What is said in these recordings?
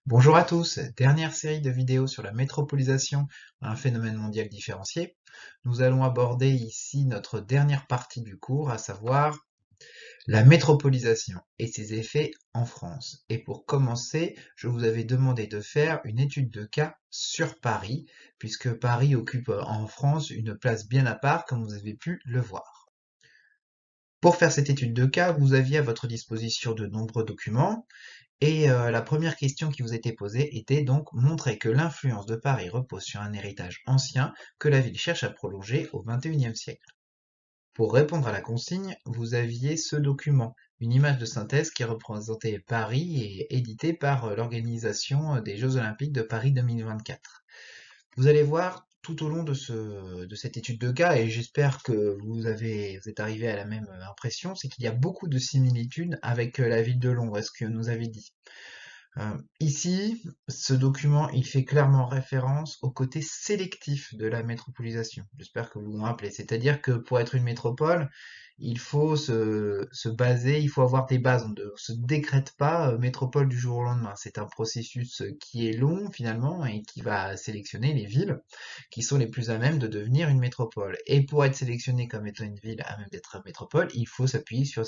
Bonjour à tous, dernière série de vidéos sur la métropolisation, un phénomène mondial différencié. Nous allons aborder ici notre dernière partie du cours, à savoir la métropolisation et ses effets en France. Et pour commencer, je vous avais demandé de faire une étude de cas sur Paris, puisque Paris occupe en France une place bien à part, comme vous avez pu le voir. Pour faire cette étude de cas, vous aviez à votre disposition de nombreux documents, et la première question qui vous était posée était donc montrer que l'influence de Paris repose sur un héritage ancien que la ville cherche à prolonger au XXIe siècle. Pour répondre à la consigne, vous aviez ce document, une image de synthèse qui représentait Paris et édité par l'organisation des Jeux Olympiques de Paris 2024. Vous allez voir tout au long de cette étude de cas, et j'espère que vous êtes arrivé à la même impression, c'est qu'il y a beaucoup de similitudes avec la ville de Londres, est-ce que nous avait dit. Ici, ce document, il fait clairement référence au côté sélectif de la métropolisation. J'espère que vous vous rappelez. C'est-à-dire que pour être une métropole, il faut se baser, il faut avoir des bases. On ne se décrète pas métropole du jour au lendemain. C'est un processus qui est long finalement et qui va sélectionner les villes qui sont les plus à même de devenir une métropole. Et pour être sélectionné comme étant une ville à même d'être métropole, il faut s'appuyer sur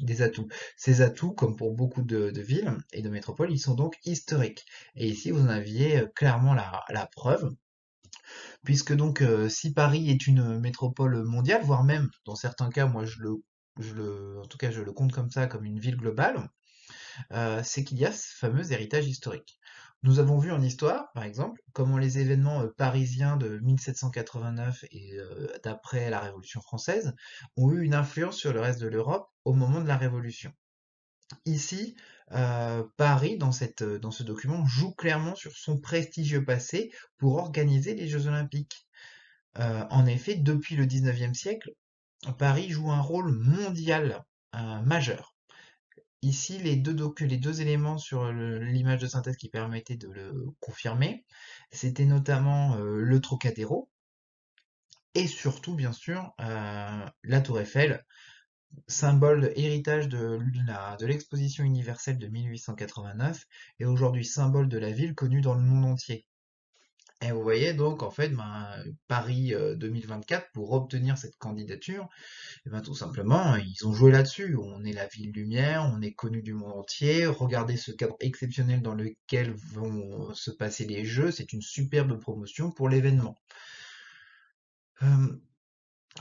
des atouts. Ces atouts, comme pour beaucoup de villes et de métropoles, ils sont donc historiques. Et ici, vous en aviez clairement la preuve, puisque donc si Paris est une métropole mondiale, voire même, dans certains cas, moi en tout cas, je le compte comme ça, comme une ville globale, c'est qu'il y a ce fameux héritage historique. Nous avons vu en histoire, par exemple, comment les événements parisiens de 1789 et d'après la Révolution française ont eu une influence sur le reste de l'Europe au moment de la Révolution. Ici, Paris, dans ce document, joue clairement sur son prestigieux passé pour organiser les Jeux Olympiques. En effet, depuis le XIXe siècle, Paris joue un rôle mondial majeur. Ici, les deux éléments sur l'image de synthèse qui permettaient de le confirmer, c'était notamment le Trocadéro et surtout, bien sûr, la Tour Eiffel, symbole héritage de l'exposition universelle de 1889 et aujourd'hui symbole de la ville connue dans le monde entier. Et vous voyez donc en fait Paris 2024 pour obtenir cette candidature, et ben tout simplement ils ont joué là-dessus. On est la ville lumière, on est connu du monde entier. Regardez ce cadre exceptionnel dans lequel vont se passer les Jeux, c'est une superbe promotion pour l'événement. Euh,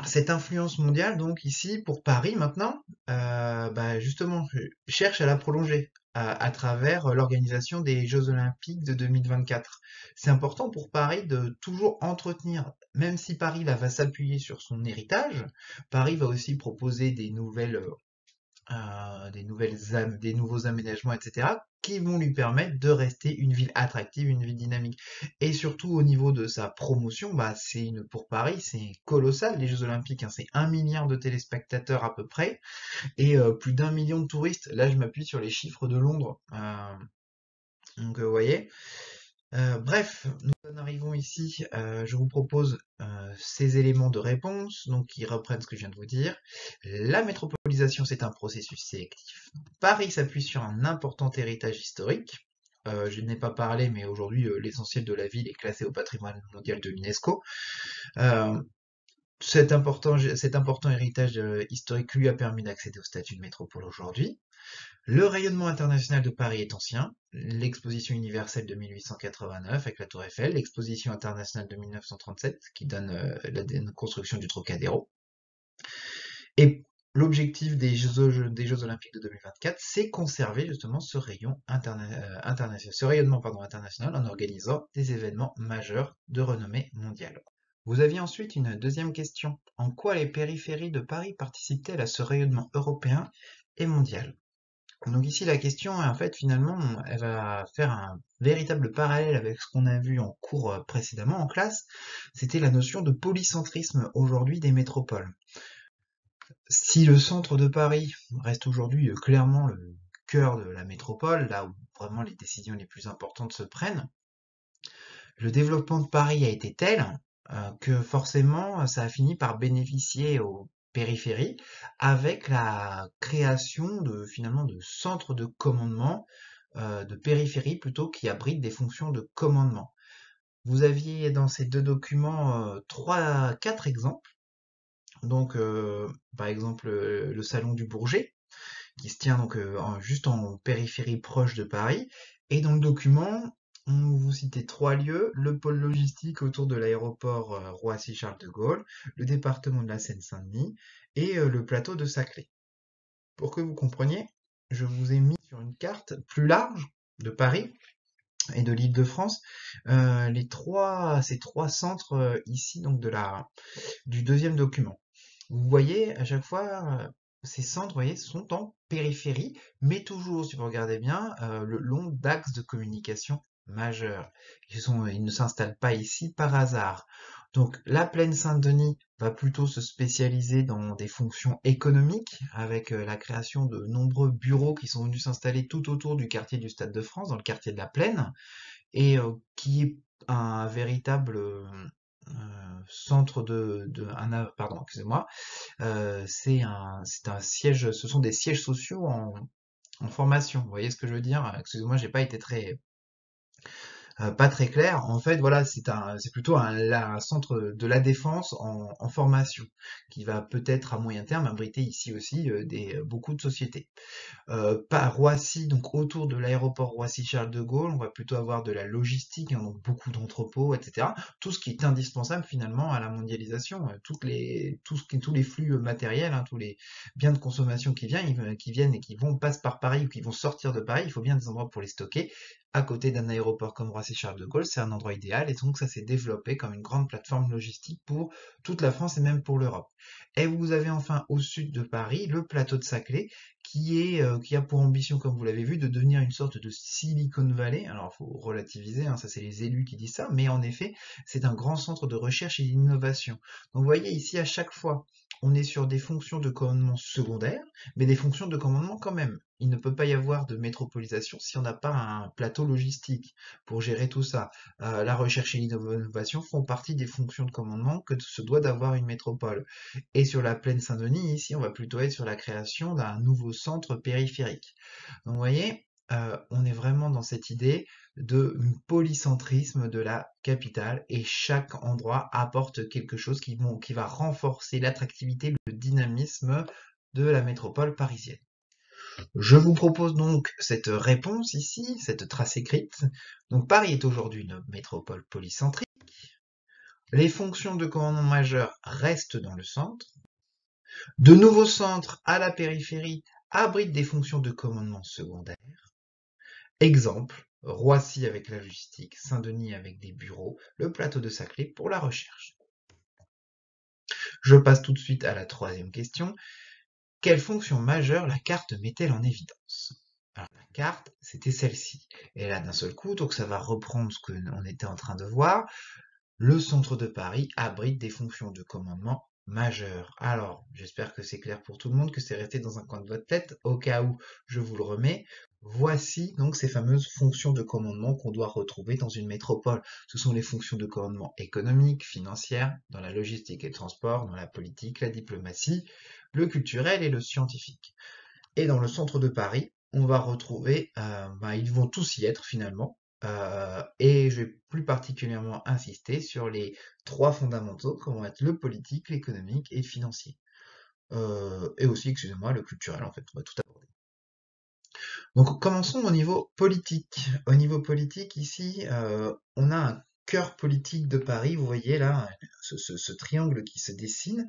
Cette influence mondiale, donc ici, pour Paris maintenant, bah, justement, cherche à la prolonger à travers l'organisation des Jeux Olympiques de 2024. C'est important pour Paris de toujours entretenir, même si Paris là, va s'appuyer sur son héritage, Paris va aussi proposer des nouveaux aménagements, etc., qui vont lui permettre de rester une ville attractive, une ville dynamique. Et surtout au niveau de sa promotion, bah pour Paris, c'est colossal les Jeux Olympiques, hein, c'est 1 milliard de téléspectateurs à peu près, et plus d'1 million de touristes. Là, je m'appuie sur les chiffres de Londres. Donc, vous voyez. Bref, nous en arrivons ici. Je vous propose ces éléments de réponse, donc qui reprennent ce que je viens de vous dire. La métropolisation, c'est un processus sélectif. Paris s'appuie sur un important héritage historique. Je n'ai pas parlé, mais aujourd'hui, l'essentiel de la ville est classé au patrimoine mondial de l'UNESCO. Euh, cet important héritage historique lui a permis d'accéder au statut de métropole aujourd'hui. Le rayonnement international de Paris est ancien, l'exposition universelle de 1889 avec la Tour Eiffel, l'exposition internationale de 1937 qui donne la construction du Trocadéro. Et l'objectif des Jeux Olympiques de 2024, c'est conserver justement ce rayonnement international en organisant des événements majeurs de renommée mondiale. Vous aviez ensuite une deuxième question. En quoi les périphéries de Paris participent-elles à ce rayonnement européen et mondial? Donc ici, la question, en fait, finalement, elle va faire un véritable parallèle avec ce qu'on a vu en cours précédemment en classe. C'était la notion de polycentrisme aujourd'hui des métropoles. Si le centre de Paris reste aujourd'hui clairement le cœur de la métropole, là où vraiment les décisions les plus importantes se prennent, le développement de Paris a été tel que forcément ça a fini par bénéficier aux périphéries avec la création de finalement de centres de commandement de périphérie plutôt, qui abritent des fonctions de commandement. Vous aviez dans ces deux documents quatre exemples. Donc, par exemple, le salon du Bourget, qui se tient donc juste en périphérie proche de Paris. Et dans le document, on vous citait trois lieux: le pôle logistique autour de l'aéroport Roissy-Charles de Gaulle, le département de la Seine-Saint-Denis et le plateau de Saclay. Pour que vous compreniez, je vous ai mis sur une carte plus large de Paris et de l'Île-de-France ces trois centres ici donc du deuxième document. Vous voyez, à chaque fois, ces centres, vous voyez, sont en périphérie, mais toujours, si vous regardez bien, le long d'axes de communication majeurs. Ils ne s'installent pas ici par hasard. Donc, la plaine Saint-Denis va plutôt se spécialiser dans des fonctions économiques, avec la création de nombreux bureaux qui sont venus s'installer tout autour du quartier du Stade de France, dans le quartier de la Plaine, et qui est un véritable centre pardon, excusez-moi, c'est un siège, ce sont des sièges sociaux en formation. Vous voyez ce que je veux dire? Excusez-moi, j'ai pas été pas très clair. En fait, voilà, c'est plutôt un centre de la défense en formation, qui va peut-être à moyen terme abriter ici aussi beaucoup de sociétés. Par Roissy, donc autour de l'aéroport Roissy-Charles de Gaulle, on va plutôt avoir de la logistique, hein, donc beaucoup d'entrepôts, etc. Tout ce qui est indispensable finalement à la mondialisation, tous les flux matériels, hein, tous les biens de consommation qui viennent et qui vont passer par Paris ou qui vont sortir de Paris, il faut bien des endroits pour les stocker. À côté d'un aéroport comme Roissy-Charles de Gaulle, c'est un endroit idéal, et donc ça s'est développé comme une grande plateforme logistique pour toute la France et même pour l'Europe. Et vous avez enfin au sud de Paris le plateau de Saclay, qui a pour ambition, comme vous l'avez vu, de devenir une sorte de Silicon Valley. Alors, il faut relativiser, hein, ça c'est les élus qui disent ça, mais en effet, c'est un grand centre de recherche et d'innovation. Donc, vous voyez ici, à chaque fois, on est sur des fonctions de commandement secondaires, mais des fonctions de commandement quand même. Il ne peut pas y avoir de métropolisation si on n'a pas un plateau logistique pour gérer tout ça. La recherche et l'innovation font partie des fonctions de commandement que se doit d'avoir une métropole. Et sur la plaine Saint-Denis, ici, on va plutôt être sur la création d'un nouveau centre périphérique. Donc, vous voyez, on est vraiment dans cette idée de polycentrisme de la capitale, et chaque endroit apporte quelque chose qui va renforcer l'attractivité, le dynamisme de la métropole parisienne. Je vous propose donc cette réponse ici, cette trace écrite. Donc Paris est aujourd'hui une métropole polycentrique. Les fonctions de commandement majeures restent dans le centre. De nouveaux centres à la périphérie abritent des fonctions de commandement secondaires. Exemple, Roissy avec la logistique, Saint-Denis avec des bureaux, le plateau de Saclay pour la recherche. Je passe tout de suite à la troisième question. Quelle fonction majeure la carte met-elle en évidence? Alors, la carte, c'était celle-ci. Et là, d'un seul coup, donc ça va reprendre ce qu'on était en train de voir. Le centre de Paris abrite des fonctions de commandement majeures. Alors, j'espère que c'est clair pour tout le monde, que c'est resté dans un coin de votre tête. Au cas où, je vous le remets. Voici donc ces fameuses fonctions de commandement qu'on doit retrouver dans une métropole. Ce sont les fonctions de commandement économiques, financières, dans la logistique et le transport, dans la politique, la diplomatie, le culturel et le scientifique. Et dans le centre de Paris, on va retrouver, ils vont tous y être finalement, et je vais plus particulièrement insister sur les trois fondamentaux, qui vont être le politique, l'économique et le financier. Et aussi, excusez-moi, le culturel en fait, on va tout aborder. Donc commençons au niveau politique. Au niveau politique, ici, on a un cœur politique de Paris, vous voyez là, ce triangle qui se dessine,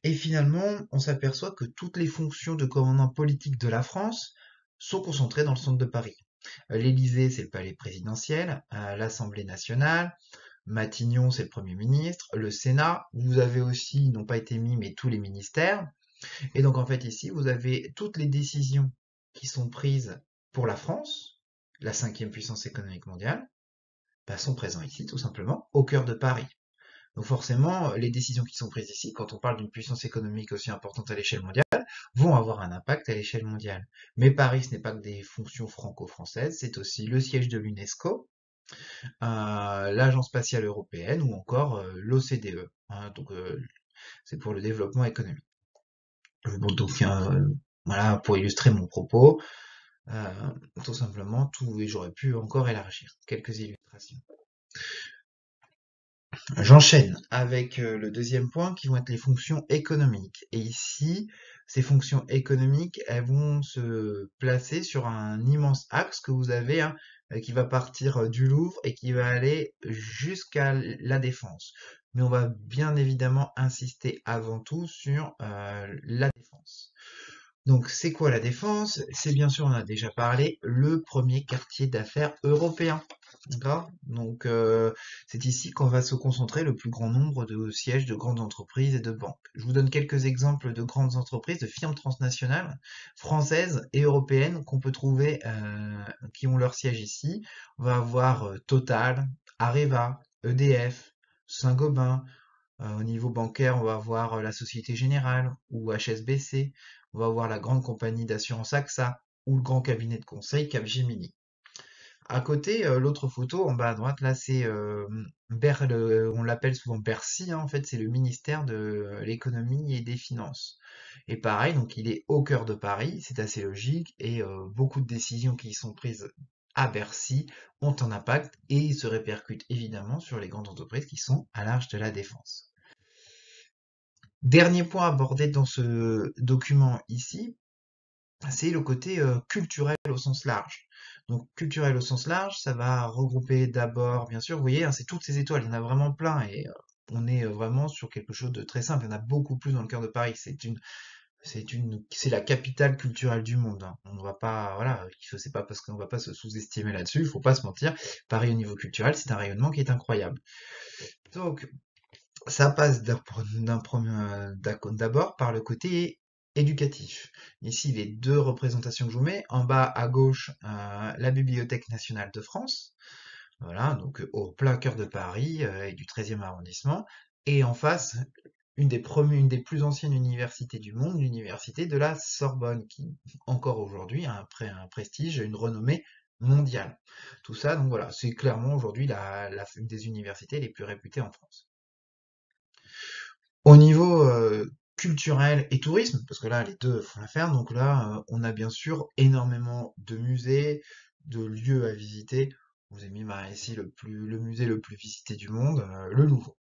et finalement, on s'aperçoit que toutes les fonctions de commandement politique de la France sont concentrées dans le centre de Paris. L'Élysée, c'est le palais présidentiel, l'Assemblée nationale, Matignon, c'est le Premier ministre, le Sénat, vous avez aussi, ils n'ont pas été mis, mais tous les ministères. Et donc en fait ici, vous avez toutes les décisions qui sont prises pour la France, la cinquième puissance économique mondiale, sont présentes ici, tout simplement, au cœur de Paris. Donc forcément, les décisions qui sont prises ici, quand on parle d'une puissance économique aussi importante à l'échelle mondiale, vont avoir un impact à l'échelle mondiale. Mais Paris, ce n'est pas que des fonctions franco-françaises, c'est aussi le siège de l'UNESCO, l'Agence spatiale européenne ou encore l'OCDE. Hein, donc c'est pour le développement économique. Bon, donc voilà, pour illustrer mon propos, tout simplement, tout, et j'aurais pu encore élargir. Quelques illustrations. J'enchaîne avec le deuxième point qui vont être les fonctions économiques. Et ici, ces fonctions économiques, elles vont se placer sur un immense axe que vous avez, hein, qui va partir du Louvre et qui va aller jusqu'à la Défense. Mais on va bien évidemment insister avant tout sur la Défense. Donc, c'est quoi la Défense? C'est bien sûr, on a déjà parlé, le premier quartier d'affaires européen. D'accord? Donc, c'est ici qu'on va se concentrer le plus grand nombre de sièges de grandes entreprises et de banques. Je vous donne quelques exemples de grandes entreprises, de firmes transnationales, françaises et européennes qu'on peut trouver, qui ont leur siège ici. On va avoir Total, Areva, EDF, Saint-Gobain. Au niveau bancaire, on va avoir la Société Générale ou HSBC. On va avoir la grande compagnie d'assurance AXA ou le grand cabinet de conseil Capgemini. À côté, l'autre photo en bas à droite, là, c'est on l'appelle souvent Bercy, hein, en fait, c'est le ministère de l'économie et des finances. Et pareil, donc il est au cœur de Paris, c'est assez logique, et beaucoup de décisions qui sont prises à Bercy ont un impact et se répercutent évidemment sur les grandes entreprises qui sont à l'Arche de la Défense. Dernier point abordé dans ce document ici, c'est le côté culturel au sens large. Donc culturel au sens large, ça va regrouper d'abord, bien sûr, vous voyez, hein, c'est toutes ces étoiles, il y en a vraiment plein et on est vraiment sur quelque chose de très simple. Il y en a beaucoup plus dans le cœur de Paris. C'est la capitale culturelle du monde, hein. On ne va pas, voilà, c'est pas parce qu'on va pas se sous-estimer là-dessus, il faut pas se mentir. Paris au niveau culturel, c'est un rayonnement qui est incroyable. Donc ça passe d'abord par le côté éducatif. Ici, les deux représentations que je vous mets. En bas à gauche, la Bibliothèque nationale de France. Voilà, donc au plein cœur de Paris et du 13e arrondissement. Et en face, une des plus anciennes universités du monde, l'université de la Sorbonne, qui encore aujourd'hui a un prestige, une renommée mondiale. Tout ça, donc voilà, c'est clairement aujourd'hui une des universités les plus réputées en France. Au niveau culturel et tourisme, parce que là les deux font l'affaire, donc là on a bien sûr énormément de musées, de lieux à visiter. Je vous ai mis ici le musée le plus visité du monde, le Louvre.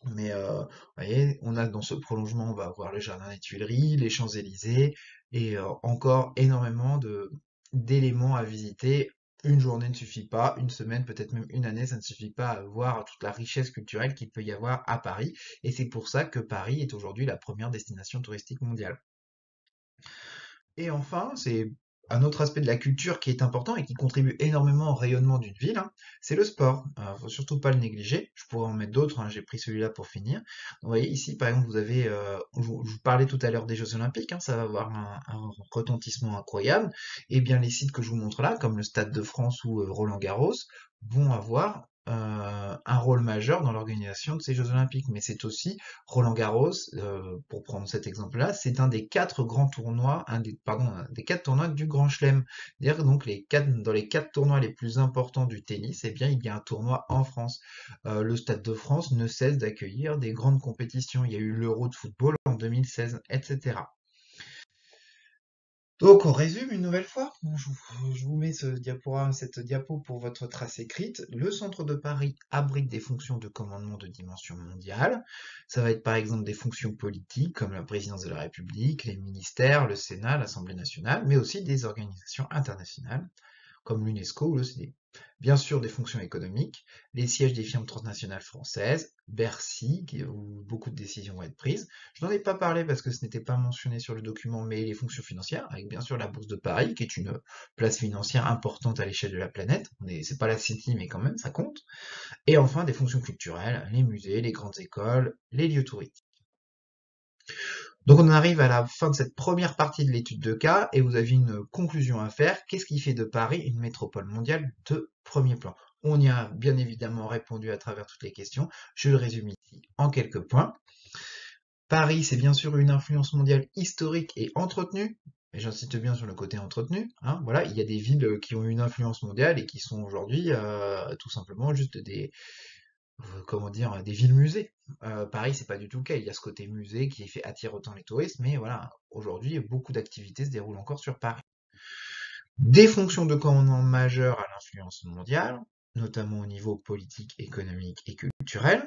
Mais vous voyez, on a dans ce prolongement, on va avoir le jardin des Tuileries, les Champs-Élysées, et encore énormément d'éléments à visiter. Une journée ne suffit pas, une semaine, peut-être même une année, ça ne suffit pas à voir toute la richesse culturelle qu'il peut y avoir à Paris. Et c'est pour ça que Paris est aujourd'hui la première destination touristique mondiale. Et enfin, c'est un autre aspect de la culture qui est important et qui contribue énormément au rayonnement d'une ville, hein, c'est le sport. Faut surtout pas le négliger. Je pourrais en mettre d'autres, hein, j'ai pris celui-là pour finir. Vous voyez ici, par exemple, vous avez, je vous parlais tout à l'heure des Jeux Olympiques, hein, ça va avoir un retentissement incroyable. Et bien les sites que je vous montre là, comme le Stade de France ou Roland-Garros, vont avoir un rôle majeur dans l'organisation de ces Jeux Olympiques. Mais c'est aussi Roland-Garros, pour prendre cet exemple-là, c'est un des quatre grands tournois, un des quatre tournois du Grand Chelem. C'est-à-dire donc dans les quatre tournois les plus importants du tennis, eh bien il y a un tournoi en France. Le Stade de France ne cesse d'accueillir des grandes compétitions. Il y a eu l'Euro de football en 2016, etc. Donc on résume une nouvelle fois. Je vous mets cette diapo pour votre trace écrite. Le centre de Paris abrite des fonctions de commandement de dimension mondiale. Ça va être par exemple des fonctions politiques comme la présidence de la République, les ministères, le Sénat, l'Assemblée nationale, mais aussi des organisations internationales comme l'UNESCO ou l'OCDE. Bien sûr, des fonctions économiques, les sièges des firmes transnationales françaises, Bercy, où beaucoup de décisions vont être prises. Je n'en ai pas parlé parce que ce n'était pas mentionné sur le document, mais les fonctions financières, avec bien sûr la Bourse de Paris, qui est une place financière importante à l'échelle de la planète. C'est pas la City, mais quand même, ça compte. Et enfin, des fonctions culturelles, les musées, les grandes écoles, les lieux touristiques. Donc on arrive à la fin de cette première partie de l'étude de cas et vous avez une conclusion à faire. Qu'est-ce qui fait de Paris une métropole mondiale de premier plan? On y a bien évidemment répondu à travers toutes les questions. Je le résume ici en quelques points. Paris, c'est bien sûr une influence mondiale historique et entretenue. Et j'insiste bien sur le côté entretenu, hein. Voilà, il y a des villes qui ont une influence mondiale et qui sont aujourd'hui tout simplement juste comment dire, des villes-musées. Paris, c'est pas du tout le cas. Il y a ce côté musée qui attire autant les touristes, mais voilà, aujourd'hui, beaucoup d'activités se déroulent encore sur Paris. des fonctions de commandement majeures à l'influence mondiale, notamment au niveau politique, économique et culturel,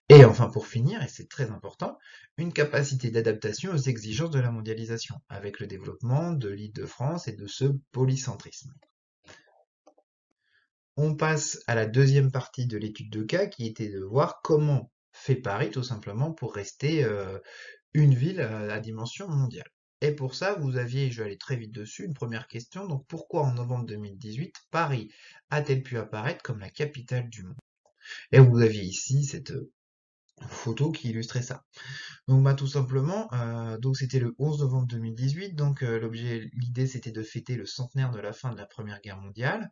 et enfin pour finir, et c'est très important, une capacité d'adaptation aux exigences de la mondialisation, avec le développement de l'Île-de-France et de ce polycentrisme. On passe à la deuxième partie de l'étude de cas, qui était de voir comment fait Paris tout simplement pour rester une ville à dimension mondiale. Et pour ça, vous aviez, je vais aller très vite dessus, une première question. Donc pourquoi en novembre 2018, Paris a-t-elle pu apparaître comme la capitale du monde? Et vous aviez ici cette photo qui illustrait ça. Donc bah tout simplement, donc c'était le 11 novembre 2018, donc l'idée c'était de fêter le centenaire de la fin de la Première Guerre mondiale,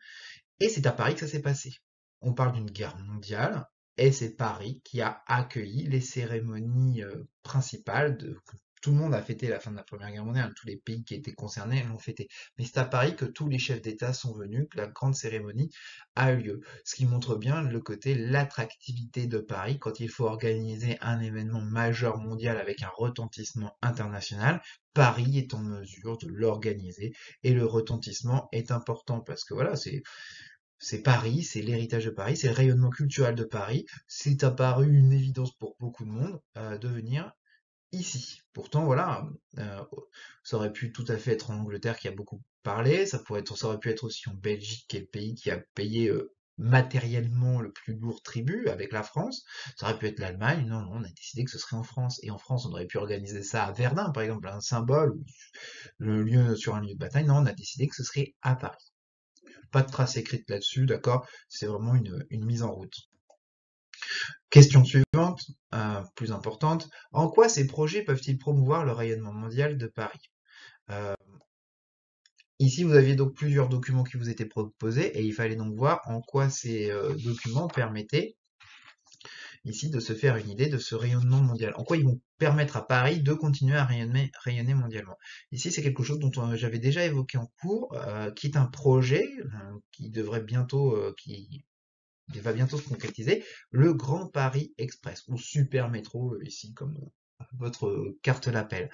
et c'est à Paris que ça s'est passé. On parle d'une guerre mondiale, et c'est Paris qui a accueilli les cérémonies principales tout le monde a fêté la fin de la Première Guerre mondiale, tous les pays qui étaient concernés l'ont fêté. Mais c'est à Paris que tous les chefs d'État sont venus, que la grande cérémonie a eu lieu. Ce qui montre bien le côté, l'attractivité de Paris quand il faut organiser un événement majeur mondial avec un retentissement international. Paris est en mesure de l'organiser et le retentissement est important parce que voilà, c'est Paris, c'est l'héritage de Paris, c'est le rayonnement culturel de Paris. C'est apparu une évidence pour beaucoup de monde de venir ici. Pourtant, voilà, ça aurait pu tout à fait être en Angleterre qui a beaucoup parlé, ça aurait pu être aussi en Belgique, qui est le pays qui a payé matériellement le plus lourd tribut avec la France. Ça aurait pu être l'Allemagne. Non, non, on a décidé que ce serait en France. Et en France, on aurait pu organiser ça à Verdun, par exemple, un symbole, ou le lieu sur un lieu de bataille. Non, on a décidé que ce serait à Paris. Pas de trace écrite là-dessus, d'accord? C'est vraiment une mise en route. Question suivante, plus importante. En quoi ces projets peuvent-ils promouvoir le rayonnement mondial de Paris? Euh, Ici, vous aviez donc plusieurs documents qui vous étaient proposés et il fallait donc voir en quoi ces documents permettaient ici de se faire une idée de ce rayonnement mondial. En quoi ils vont permettre à Paris de continuer à rayonner mondialement. Ici, c'est quelque chose dont j'avais déjà évoqué en cours, qui est un projet qui devrait bientôt, qui va bientôt se concrétiser, le Grand Paris Express, ou Super Métro, ici, comme votre carte l'appelle.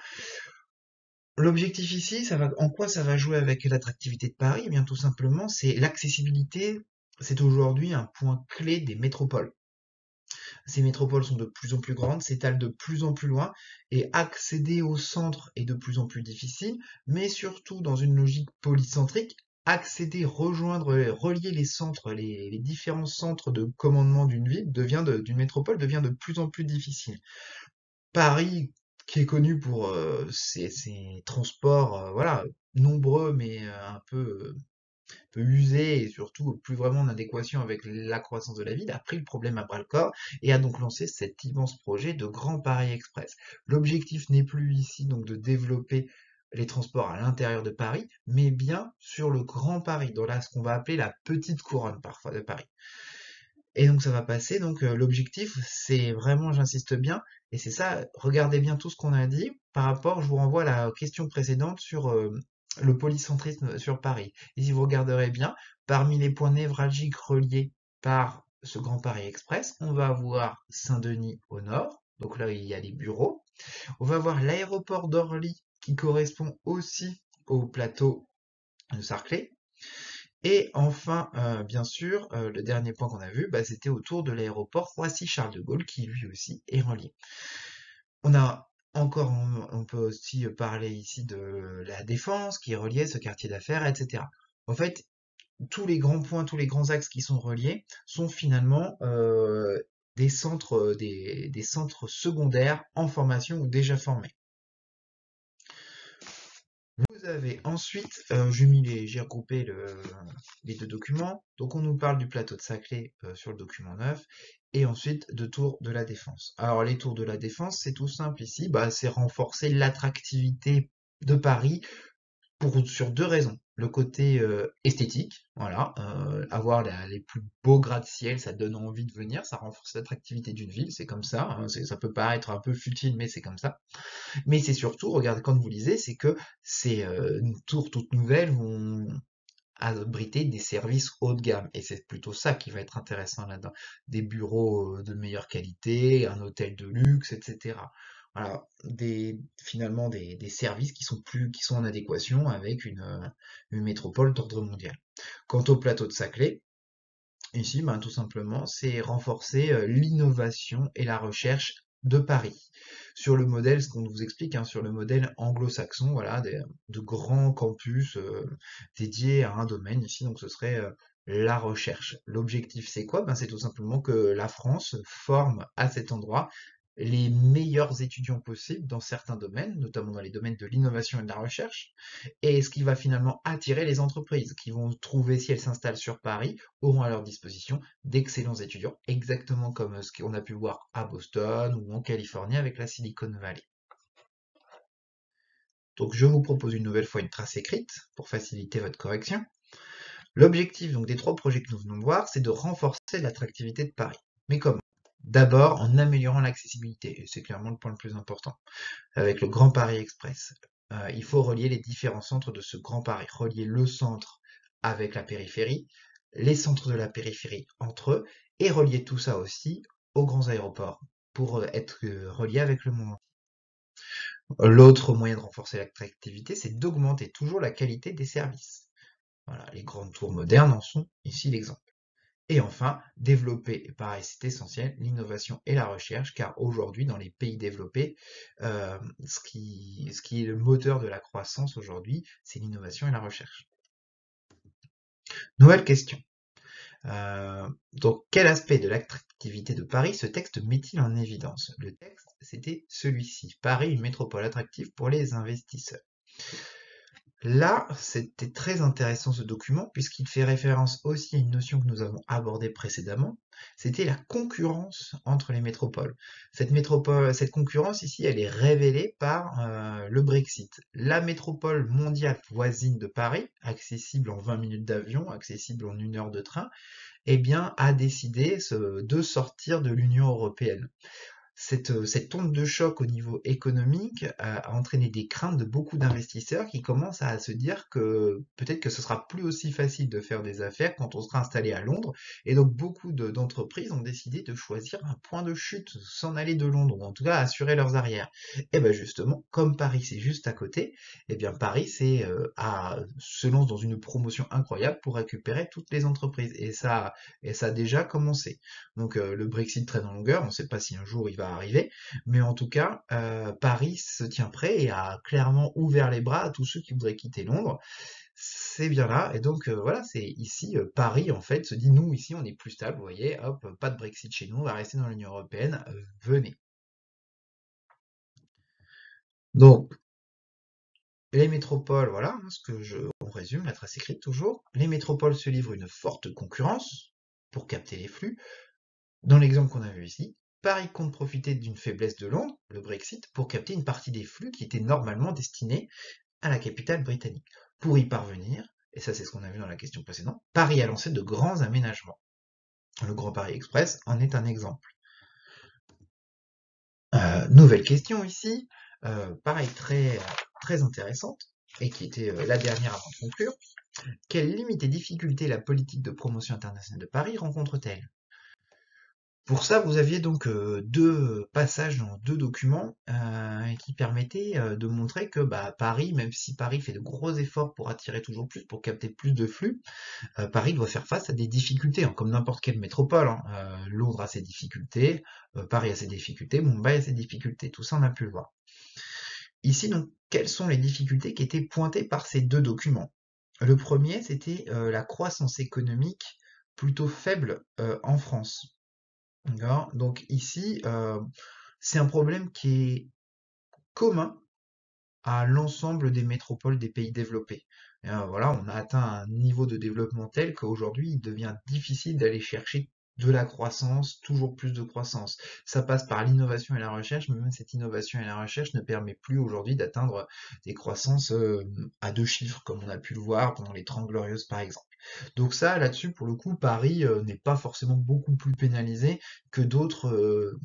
L'objectif ici, en quoi ça va jouer avec l'attractivité de Paris? Eh bien, tout simplement, c'est l'accessibilité. C'est aujourd'hui un point clé des métropoles. Ces métropoles sont de plus en plus grandes, s'étalent de plus en plus loin, et accéder au centre est de plus en plus difficile, mais surtout dans une logique polycentrique, accéder, rejoindre, relier les centres, les différents centres de commandement d'une ville d'une métropole devient de plus en plus difficile. Paris, qui est connu pour ses transports, voilà, nombreux mais un peu usé et surtout plus vraiment en adéquation avec la croissance de la ville, a pris le problème à bras-le-corps et a donc lancé cet immense projet de Grand Paris Express. L'objectif n'est plus ici donc de développer les transports à l'intérieur de Paris, mais bien sur le Grand Paris, dans ce qu'on va appeler la petite couronne parfois de Paris. Et donc ça va passer, donc l'objectif, c'est vraiment, j'insiste bien, et c'est ça, regardez bien tout ce qu'on a dit, par rapport, je vous renvoie à la question précédente sur le polycentrisme sur Paris. Et si vous regarderez bien, parmi les points névralgiques reliés par ce Grand Paris Express, on va avoir Saint-Denis au nord, donc là il y a les bureaux, on va avoir l'aéroport d'Orly qui correspond aussi au plateau de Sarclay, et enfin, bien sûr, le dernier point qu'on a vu, bah, c'était autour de l'aéroport Roissy-Charles de Gaulle, qui lui aussi est relié. On a encore, on peut aussi parler ici de la Défense, qui est reliée, ce quartier d'affaires, etc. En fait, tous les grands points, tous les grands axes qui sont reliés sont finalement des centres secondaires en formation ou déjà formés. Vous avez ensuite, j'ai regroupé les deux documents. Donc on nous parle du plateau de Saclay sur le document 9 et ensuite de Tours de la Défense. Alors les Tours de la Défense, c'est tout simple ici, bah, c'est renforcer l'attractivité de Paris sur deux raisons. Le côté esthétique, voilà, avoir les plus beaux gratte-ciel, ça donne envie de venir, ça renforce l'attractivité d'une ville, c'est comme ça, hein, ça peut paraître un peu futile, mais c'est comme ça. Mais c'est surtout, regardez, quand vous lisez, c'est que ces tours toutes nouvelles vont abriter des services haut de gamme. Et c'est plutôt ça qui va être intéressant là-dedans. Des bureaux de meilleure qualité, un hôtel de luxe, etc. voilà, finalement des services qui sont en adéquation avec une métropole d'ordre mondial. Quant au plateau de Saclay, ici, ben, tout simplement, c'est renforcer l'innovation et la recherche de Paris. Sur le modèle, ce qu'on vous explique, hein, sur le modèle anglo-saxon, voilà, de grands campus dédiés à un domaine ici, donc ce serait la recherche. L'objectif, c'est quoi? Ben, c'est tout simplement que la France forme à cet endroit les meilleurs étudiants possibles dans certains domaines, notamment dans les domaines de l'innovation et de la recherche, et ce qui va finalement attirer les entreprises qui vont trouver, si elles s'installent sur Paris, auront à leur disposition d'excellents étudiants, exactement comme ce qu'on a pu voir à Boston ou en Californie avec la Silicon Valley. Donc je vous propose une nouvelle fois une trace écrite pour faciliter votre correction. L'objectif donc des 3 projets que nous venons de voir, c'est de renforcer l'attractivité de Paris. Mais comment? D'abord en améliorant l'accessibilité, et c'est clairement le point le plus important, avec le Grand Paris Express. Il faut relier les différents centres de ce Grand Paris, relier le centre avec la périphérie, les centres de la périphérie entre eux, et relier tout ça aussi aux grands aéroports pour être relié avec le monde. L'autre moyen de renforcer l'attractivité, c'est d'augmenter toujours la qualité des services. Voilà, les grandes tours modernes en sont ici l'exemple. Et enfin, développer, et pareil, c'est essentiel, l'innovation et la recherche, car aujourd'hui, dans les pays développés, ce qui est le moteur de la croissance aujourd'hui, c'est l'innovation et la recherche. Nouvelle question. Donc, quel aspect de l'attractivité de Paris ce texte met-il en évidence? Le texte, c'était celui-ci. Paris, une métropole attractive pour les investisseurs. Là, c'était très intéressant ce document puisqu'il fait référence aussi à une notion que nous avons abordée précédemment, c'était la concurrence entre les métropoles. Cette concurrence ici, elle est révélée par le Brexit. La métropole mondiale voisine de Paris, accessible en 20 minutes d'avion, accessible en 1 heure de train, eh bien, a décidé de sortir de l'Union européenne. Cette onde de choc au niveau économique a entraîné des craintes de beaucoup d'investisseurs qui commencent à se dire que peut-être que ce sera plus aussi facile de faire des affaires quand on sera installé à Londres. Et donc beaucoup d'entreprises ont décidé de choisir un point de chute, s'en aller de Londres, ou en tout cas assurer leurs arrières. Et bien justement, comme Paris c'est juste à côté, et bien Paris se lance dans une promotion incroyable pour récupérer toutes les entreprises. Et ça a déjà commencé. Donc le Brexit traîne en longueur, on ne sait pas si un jour il va arriver, mais en tout cas, Paris se tient prêt et a clairement ouvert les bras à tous ceux qui voudraient quitter Londres. C'est bien là, et donc voilà, c'est ici, Paris en fait se dit, nous ici on est plus stable, vous voyez, hop, pas de Brexit chez nous, on va rester dans l'Union Européenne, venez. Donc, les métropoles, voilà, hein, on résume, la trace écrite toujours, les métropoles se livrent une forte concurrence pour capter les flux. Dans l'exemple qu'on a vu ici, Paris compte profiter d'une faiblesse de Londres, le Brexit, pour capter une partie des flux qui étaient normalement destinés à la capitale britannique. Pour y parvenir, et ça c'est ce qu'on a vu dans la question précédente, Paris a lancé de grands aménagements. Le Grand Paris Express en est un exemple. Nouvelle question ici, pareil très intéressante, et qui était la dernière avant de conclure. Quelles limites et difficultés la politique de promotion internationale de Paris rencontre-t-elle? Pour ça, vous aviez donc 2 passages dans 2 documents, qui permettaient, de montrer que, bah, Paris, même si Paris fait de gros efforts pour attirer toujours plus, pour capter plus de flux, Paris doit faire face à des difficultés, hein, comme n'importe quelle métropole, hein. Londres a ses difficultés, Paris a ses difficultés, Mumbai a ses difficultés, tout ça on a pu le voir. Ici donc, quelles sont les difficultés qui étaient pointées par ces 2 documents? Le premier, c'était, la croissance économique plutôt faible, en France. D'accord? Donc ici, c'est un problème qui est commun à l'ensemble des métropoles des pays développés. Voilà, on a atteint un niveau de développement tel qu'aujourd'hui, il devient difficile d'aller chercher de la croissance, toujours plus de croissance. Ça passe par l'innovation et la recherche, mais même cette innovation et la recherche ne permet plus aujourd'hui d'atteindre des croissances à 2 chiffres, comme on a pu le voir pendant les 30 Glorieuses par exemple. Donc ça, là-dessus, pour le coup, Paris n'est pas forcément beaucoup plus pénalisé que d'autres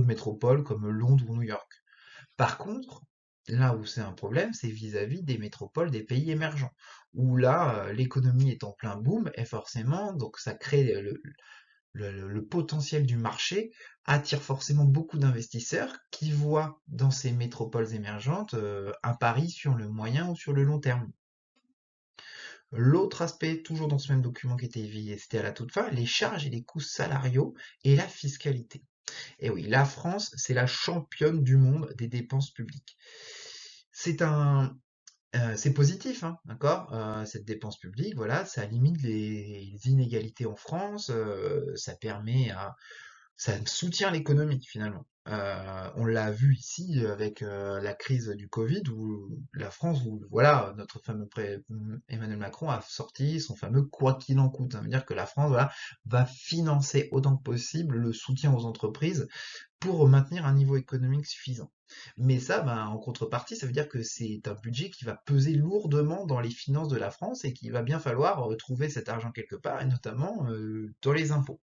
métropoles comme Londres ou New York. Par contre, là où c'est un problème, c'est vis-à-vis des métropoles des pays émergents, où là, l'économie est en plein boom, et forcément, donc ça crée le potentiel du marché attire forcément beaucoup d'investisseurs qui voient dans ces métropoles émergentes un pari sur le moyen ou sur le long terme. L'autre aspect, toujours dans ce même document qui était évié, c'était à la toute fin, les charges et les coûts salariaux et la fiscalité. Et oui, la France, c'est la championne du monde des dépenses publiques. C'est un, c'est positif, hein, d'accord? Cette dépense publique, voilà, ça limite les inégalités en France, ça permet à ça soutient l'économie finalement. On l'a vu ici avec la crise du Covid où la France, où voilà, notre fameux Emmanuel Macron a sorti son fameux quoi qu'il en coûte. Ça veut dire que la France, voilà, va financer autant que possible le soutien aux entreprises pour maintenir un niveau économique suffisant. Mais ça, ben, en contrepartie, ça veut dire que c'est un budget qui va peser lourdement dans les finances de la France et qu'il va bien falloir trouver cet argent quelque part, et notamment dans les impôts.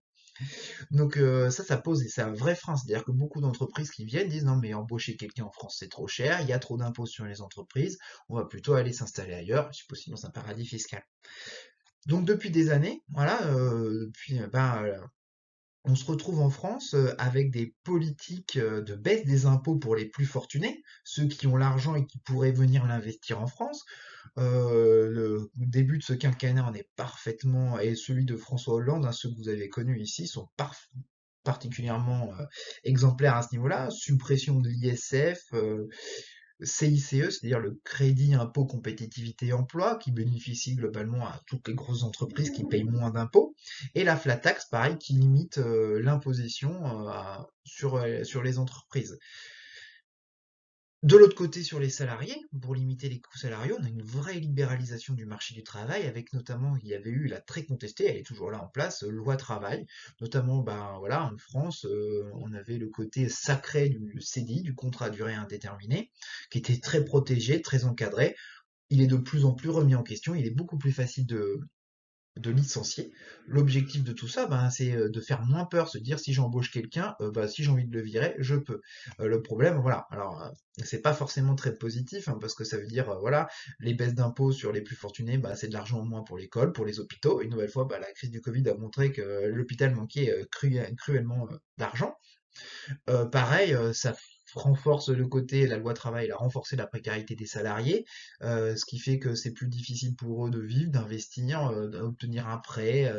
Donc ça pose, c'est un vrai frein. C'est-à-dire que beaucoup d'entreprises qui viennent disent non mais embaucher quelqu'un en France c'est trop cher, il y a trop d'impôts sur les entreprises, on va plutôt aller s'installer ailleurs, si possible dans un paradis fiscal. Donc depuis des années, voilà, on se retrouve en France avec des politiques de baisse des impôts pour les plus fortunés, ceux qui ont l'argent et qui pourraient venir l'investir en France. Le début de ce quinquennat en est parfaitement, et celui de François Hollande, hein, ceux que vous avez connus ici, sont particulièrement exemplaires à ce niveau-là. Suppression de l'ISF, CICE, c'est-à-dire le crédit impôt compétitivité emploi, qui bénéficie globalement à toutes les grosses entreprises qui payent moins d'impôts, et la flat tax, pareil, qui limite l'imposition sur les entreprises. De l'autre côté, sur les salariés, pour limiter les coûts salariaux, on a une vraie libéralisation du marché du travail, avec notamment, il y avait eu la très contestée, elle est toujours là en place, loi travail, notamment, ben voilà, en France, on avait le côté sacré du CDI, du contrat à durée indéterminée, qui était très protégé, très encadré. Il est de plus en plus remis en question, il est beaucoup plus facile de licencier. L'objectif de tout ça, ben, c'est de faire moins peur, se dire si j'embauche quelqu'un, bah, si j'ai envie de le virer, je peux. Le problème, voilà, alors c'est pas forcément très positif, hein, parce que ça veut dire, voilà, les baisses d'impôts sur les plus fortunés, bah, c'est de l'argent en moins pour l'école, pour les hôpitaux. Une nouvelle fois, bah, la crise du Covid a montré que l'hôpital manquait cruellement d'argent. Pareil, ça renforce le côté, la loi travail, elle a renforcé la précarité des salariés, ce qui fait que c'est plus difficile pour eux de vivre, d'investir, d'obtenir un prêt,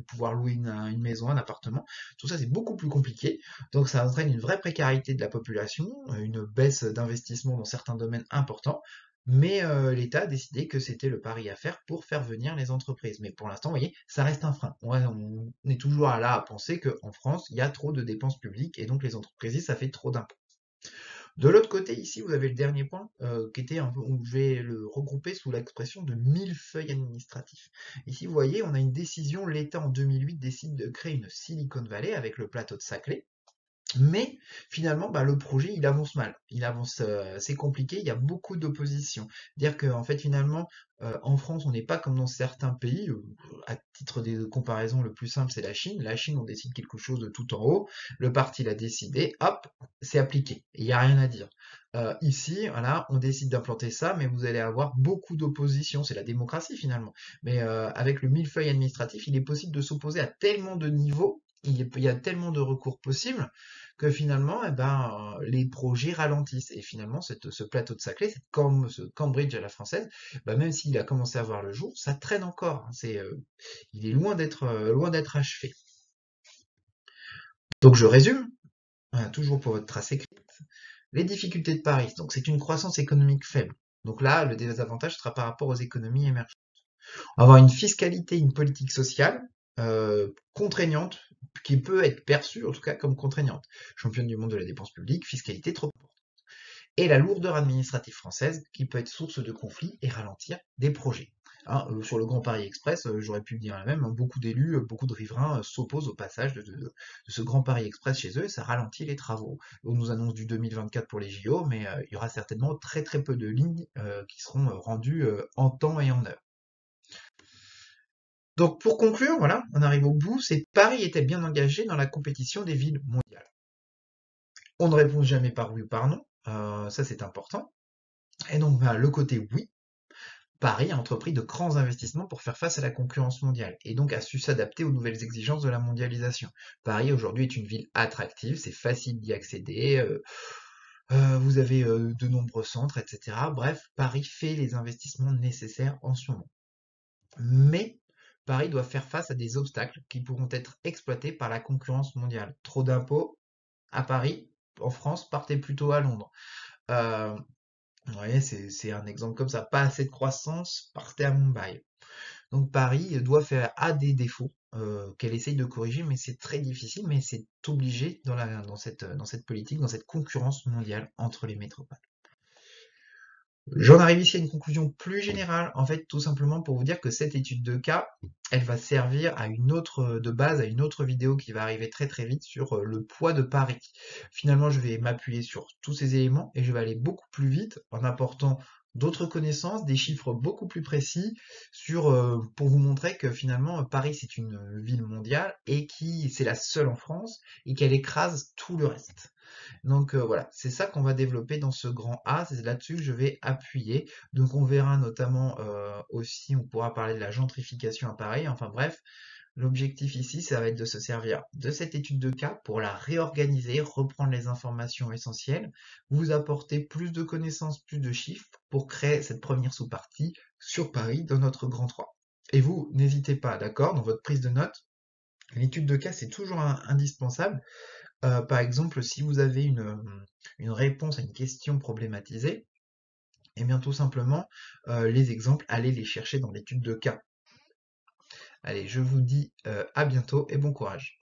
pouvoir louer une maison, un appartement. Tout ça, c'est beaucoup plus compliqué. Donc ça entraîne une vraie précarité de la population, une baisse d'investissement dans certains domaines importants. Mais l'État a décidé que c'était le pari à faire pour faire venir les entreprises. Mais pour l'instant, vous voyez, ça reste un frein. On est toujours là à penser qu'en France, il y a trop de dépenses publiques et donc les entreprises, ça fait trop d'impôts. De l'autre côté, ici, vous avez le dernier point qui était un peu, je vais le regrouper sous l'expression de millefeuille administratif. Ici, vous voyez, on a une décision, l'État en 2008 décide de créer une Silicon Valley avec le plateau de Saclay. Mais finalement, bah, le projet, il avance mal. Il avance, c'est compliqué, il y a beaucoup d'opposition. Dire qu'en fait, finalement, en France, on n'est pas comme dans certains pays. À titre de comparaison, le plus simple, c'est la Chine. La Chine, on décide quelque chose de tout en haut. Le parti l'a décidé, hop, c'est appliqué. Il n'y a rien à dire. Ici, voilà, on décide d'implanter ça, mais vous allez avoir beaucoup d'opposition. C'est la démocratie finalement. Mais avec le millefeuille administratif, il est possible de s'opposer à tellement de niveaux. Il y a tellement de recours possibles que finalement, eh ben, les projets ralentissent. Et finalement, ce plateau de Saclay, ce Cambridge à la française, bah, même s'il a commencé à voir le jour, ça traîne encore, hein. Il est loin d'être achevé. Donc je résume, toujours pour votre trace écrite. Les difficultés de Paris, donc c'est une croissance économique faible. Donc là, le désavantage sera par rapport aux économies émergentes. Avoir une fiscalité, une politique sociale contraignante, qui peut être perçue en tout cas comme contraignante. Championne du monde de la dépense publique, fiscalité trop importante. Et la lourdeur administrative française, qui peut être source de conflits et ralentir des projets. Hein, sur le Grand Paris Express, j'aurais pu dire la même, hein, beaucoup d'élus, beaucoup de riverains s'opposent au passage de ce Grand Paris Express chez eux, et ça ralentit les travaux. On nous annonce du 2024 pour les JO, mais il y aura certainement très très peu de lignes qui seront rendues en temps et en heure. Donc pour conclure, voilà, on arrive au bout, c'est Paris était bien engagé dans la compétition des villes mondiales. On ne répond jamais par oui ou par non, ça c'est important. Et donc le côté oui, Paris a entrepris de grands investissements pour faire face à la concurrence mondiale et donc a su s'adapter aux nouvelles exigences de la mondialisation. Paris aujourd'hui est une ville attractive, c'est facile d'y accéder, vous avez de nombreux centres, etc. Bref, Paris fait les investissements nécessaires en ce moment. Mais Paris doit faire face à des obstacles qui pourront être exploités par la concurrence mondiale. Trop d'impôts à Paris, en France, partez plutôt à Londres. Euh, ouais, c'est un exemple comme ça. Pas assez de croissance, partez à Mumbai. Donc Paris doit faire a des défauts qu'elle essaye de corriger, mais c'est très difficile, mais c'est obligé dans cette politique, dans cette concurrence mondiale entre les métropoles. J'en arrive ici à une conclusion plus générale, en fait, tout simplement pour vous dire que cette étude de cas, elle va servir à une autre de base, à une autre vidéo qui va arriver très très vite sur le poids de Paris. Finalement, je vais m'appuyer sur tous ces éléments et je vais aller beaucoup plus vite en apportant d'autres connaissances, des chiffres beaucoup plus précis sur pour vous montrer que finalement Paris c'est une ville mondiale et qui c'est la seule en France et qu'elle écrase tout le reste. Donc voilà, c'est ça qu'on va développer dans ce grand A, c'est là-dessus que je vais appuyer. Donc on verra notamment aussi, on pourra parler de la gentrification à Paris, enfin bref, l'objectif ici, ça va être de se servir de cette étude de cas pour la réorganiser, reprendre les informations essentielles, vous apporter plus de connaissances, plus de chiffres pour créer cette première sous-partie sur Paris dans notre grand 3. Et vous, n'hésitez pas, d'accord, dans votre prise de notes, l'étude de cas, c'est toujours indispensable. Par exemple, si vous avez une réponse à une question problématisée, eh bien tout simplement, les exemples, allez les chercher dans l'étude de cas. Allez, je vous dis à bientôt et bon courage.